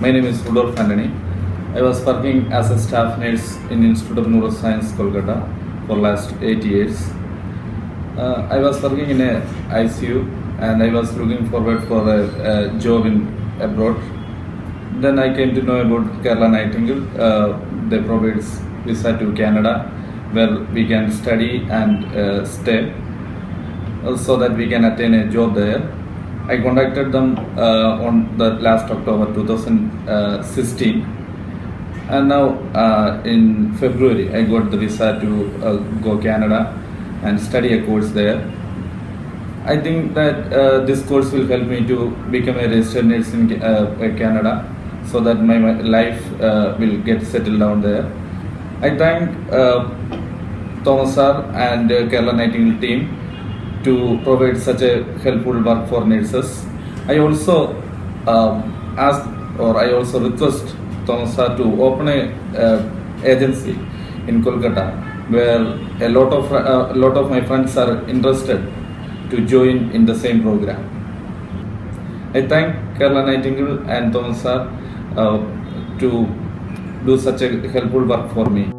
My name is Rudolph Anthony. I was working as a staff nurse in Institute of Neuroscience, Kolkata for last 8 years. I was working in a ICU and I was looking forward for a job in abroad. Then I came to know about Kerala Nightingale. They provide visa to Canada where we can study and stay so that we can attain a job there. I contacted them on the last October 2016, and now in February I got the visa to go Canada and study a course there. I think that this course will help me to become a registered nurse in Canada, so that my life will get settled down there. I thank Thomas sir and Kerala Nightingale team to provide such a helpful work for nurses. I also request Thomas sir to open a agency in Kolkata where a lot of my friends are interested to join in the same program. I thank Kerala Nightingale and Thomas sir to do such a helpful work for me.